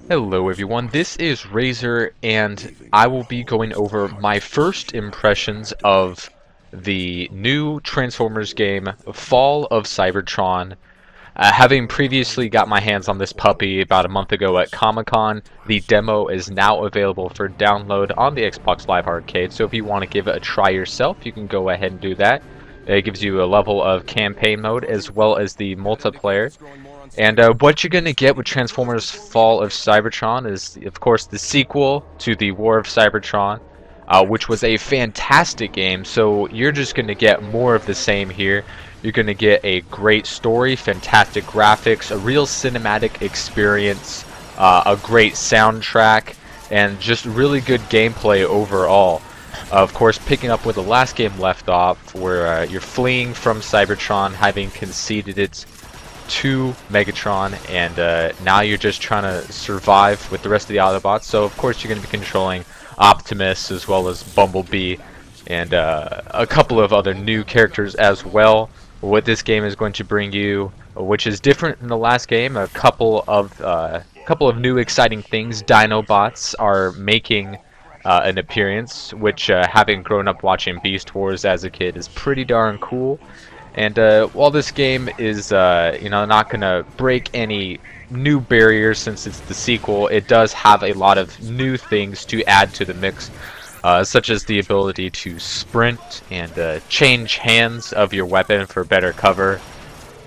Hello everyone, this is Razor, and I will be going over my first impressions of the new Transformers game, Fall of Cybertron. Having previously got my hands on this puppy about a month ago at Comic-Con, the demo is now available for download on the Xbox Live Arcade, so if you want to give it a try yourself, you can go ahead and do that. It gives you a level of campaign mode as well as the multiplayer. And what you're going to get with Transformers Fall of Cybertron is, of course, the sequel to the War of Cybertron, which was a fantastic game. So you're just going to get more of the same here. You're going to get a great story, fantastic graphics, a real cinematic experience, a great soundtrack, and just really good gameplay overall. Of course, picking up where the last game left off, where you're fleeing from Cybertron, having conceded it to Megatron, and now you're just trying to survive with the rest of the Autobots. So of course you're going to be controlling Optimus as well as Bumblebee and a couple of other new characters as well. What this game is going to bring you, which is different than the last game, a couple of new exciting things. Dinobots are making an appearance, which having grown up watching Beast Wars as a kid is pretty darn cool. And while this game is not gonna break any new barriers since it's the sequel, it does have a lot of new things to add to the mix, such as the ability to sprint and change hands of your weapon for better cover.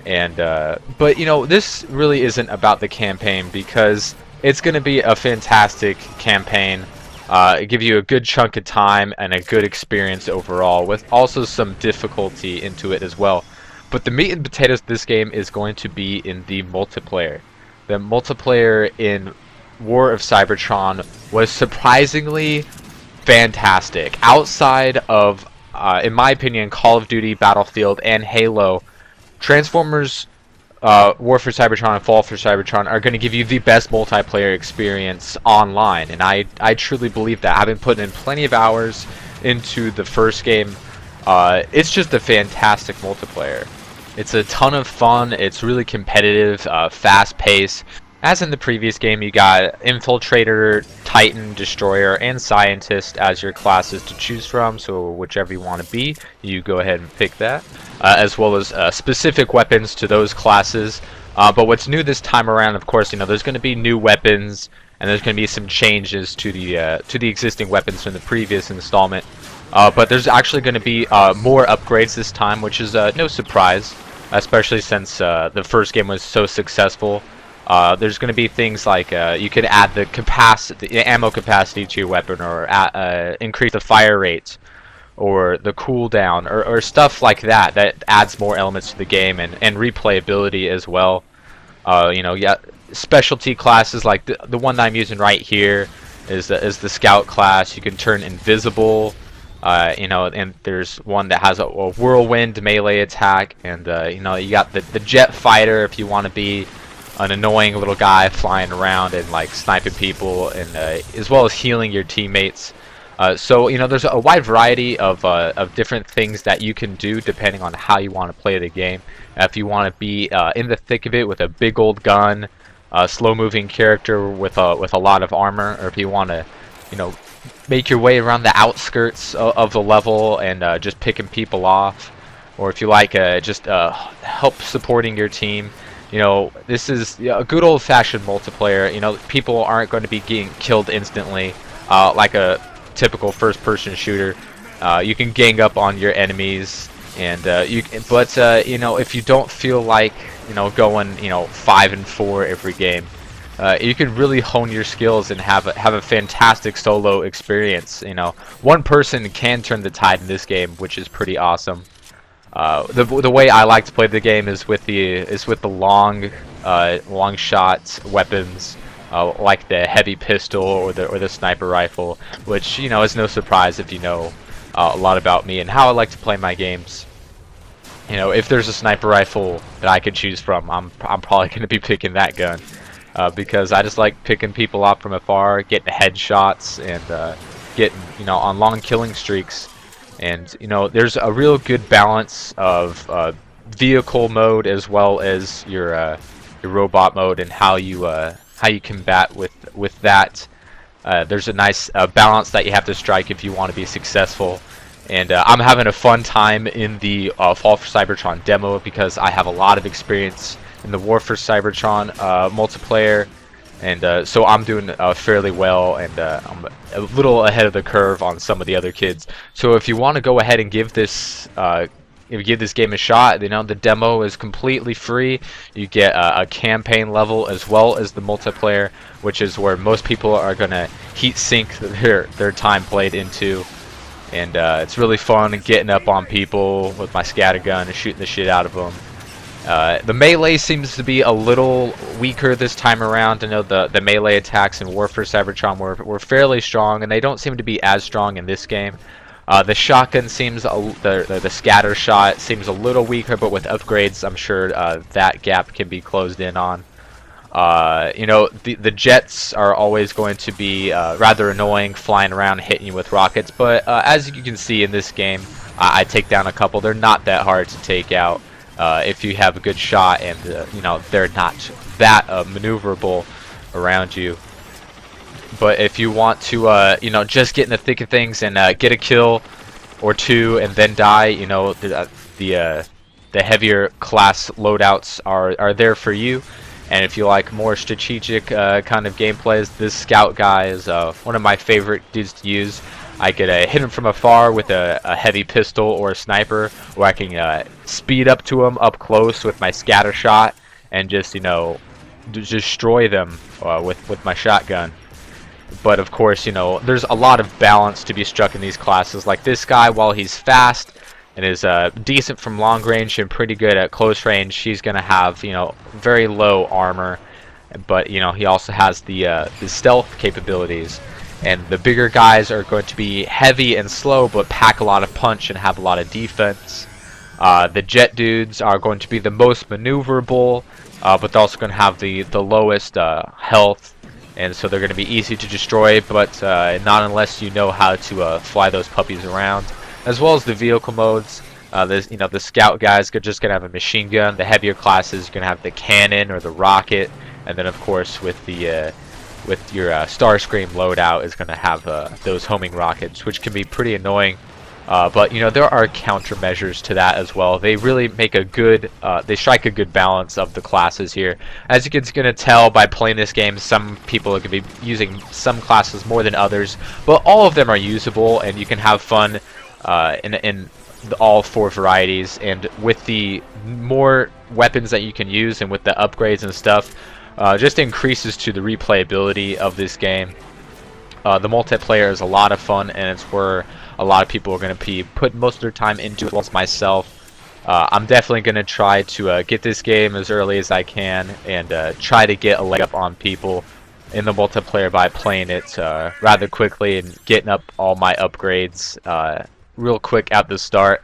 And but this really isn't about the campaign, because it's gonna be a fantastic campaign. Give you a good chunk of time and a good experience overall, with also some difficulty into it as well. But the meat and potatoes of this game is going to be in the multiplayer. The multiplayer in War of Cybertron was surprisingly fantastic. Outside of, in my opinion, Call of Duty, Battlefield, and Halo, Transformers War for Cybertron and Fall for Cybertron are going to give you the best multiplayer experience online, and I truly believe that. Having put in plenty of hours into the first game, it's just a fantastic multiplayer. It's a ton of fun, it's really competitive, fast paced. As in the previous game, you got Infiltrator, Titan, Destroyer, and Scientist as your classes to choose from, so whichever you want to be, you go ahead and pick that, as well as specific weapons to those classes. But what's new this time around, of course, there's going to be new weapons, and there's going to be some changes to the existing weapons from the previous installment. But there's actually going to be more upgrades this time, which is no surprise, especially since the first game was so successful. There's going to be things like you could add the ammo capacity to your weapon, or increase the fire rate, or the cooldown, or stuff like that adds more elements to the game, and replayability as well. Yeah, specialty classes like the one that I'm using right here is the Scout class. You can turn invisible. And there's one that has a whirlwind melee attack, and you got the jet fighter if you want to be an annoying little guy flying around and like sniping people, and as well as healing your teammates. So there's a wide variety of different things that you can do depending on how you want to play the game. If you want to be in the thick of it with a big old gun, a slow-moving character with a lot of armor, or if you want to make your way around the outskirts of the level and just picking people off, or if you like just help supporting your team. This is a good old-fashioned multiplayer. People aren't going to be getting killed instantly like a typical first-person shooter. You can gang up on your enemies, and if you don't feel like going 5 and 4 every game, you can really hone your skills and have a fantastic solo experience. One person can turn the tide in this game, which is pretty awesome. The way I like to play the game is with the long shot weapons, like the heavy pistol or the sniper rifle, which is no surprise if you know a lot about me and how I like to play my games. If there's a sniper rifle that I could choose from, I'm probably going to be picking that gun, because I just like picking people off from afar, getting headshots, and getting on long killing streaks. And there's a real good balance of vehicle mode as well as your your robot mode and how you combat with that. There's a nice balance that you have to strike if you want to be successful. And I'm having a fun time in the Fall for Cybertron demo because I have a lot of experience in the War for Cybertron multiplayer. And so I'm doing fairly well, and I'm a little ahead of the curve on some of the other kids. So if you want to go ahead and give this game a shot, you know, the demo is completely free. You get a campaign level as well as the multiplayer, which is where most people are gonna heat sink their time played into. And it's really fun getting up on people with my scattergun and shooting the shit out of them. The melee seems to be a little weaker this time around. I know the melee attacks in War for Cybertron were fairly strong, and they don't seem to be as strong in this game. The shotgun seems, the scatter shot seems a little weaker, but with upgrades, I'm sure that gap can be closed in on. You know, the jets are always going to be rather annoying, flying around, hitting you with rockets. But as you can see in this game, I take down a couple. They're not that hard to take out. If you have a good shot, and you know, they're not that maneuverable around you. But if you want to you know, just get in the thick of things and get a kill or two and then die, you know, the heavier class loadouts are there for you. And if you like more strategic kind of gameplays, this scout guy is one of my favorite dudes to use. I could hit him from afar with a heavy pistol or a sniper, or I can speed up to him up close with my scatter shot and just, you know, destroy them with my shotgun. But of course, you know, there's a lot of balance to be struck in these classes. Like this guy, while he's fast and is decent from long range and pretty good at close range, he's gonna have, you know, very low armor. But you know, he also has the stealth capabilities. And the bigger guys are going to be heavy and slow, but pack a lot of punch and have a lot of defense. The jet dudes are going to be the most maneuverable, but they're also going to have the lowest health, and so they're going to be easy to destroy, but not unless you know how to fly those puppies around. As well as the vehicle modes. You know, the scout guys are just going to have a machine gun. The heavier classes are going to have the cannon or the rocket, and then of course with the with your Starscream loadout is going to have those homing rockets, which can be pretty annoying. But you know, there are countermeasures to that as well. They really make a good, they strike a good balance of the classes here. As you can tell by playing this game, some people are going to be using some classes more than others, but all of them are usable, and you can have fun in all four varieties. And with the more weapons that you can use, and with the upgrades and stuff, just increases to the replayability of this game. The multiplayer is a lot of fun, and it's where a lot of people are going to be putting most of their time into, as well as myself. I'm definitely going to try to get this game as early as I can, and try to get a leg up on people in the multiplayer by playing it rather quickly and getting up all my upgrades real quick at the start.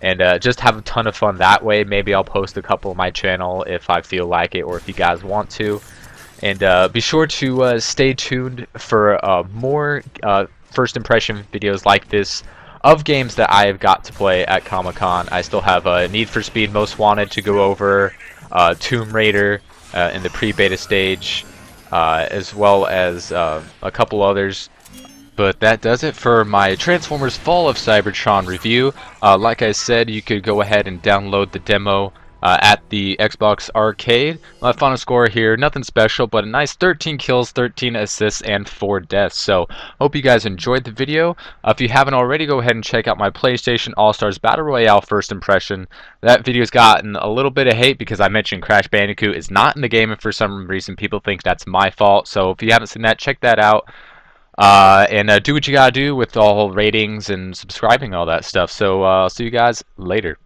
And just have a ton of fun that way. Maybe I'll post a couple on my channel if I feel like it, or if you guys want to. And be sure to stay tuned for more first impression videos like this of games that I have got to play at Comic-Con. I still have Need for Speed Most Wanted to go over, Tomb Raider in the pre-beta stage, as well as a couple others. But that does it for my Transformers Fall of Cybertron review. Like I said, you could go ahead and download the demo at the Xbox Arcade. My final score here, nothing special, but a nice 13 kills, 13 assists, and 4 deaths. So, hope you guys enjoyed the video. If you haven't already, go ahead and check out my PlayStation All-Stars Battle Royale first impression. That video's gotten a little bit of hate because I mentioned Crash Bandicoot is not in the game, and for some reason people think that's my fault. So, if you haven't seen that, check that out. And do what you gotta do with all ratings and subscribing, all that stuff. So I'll see you guys later.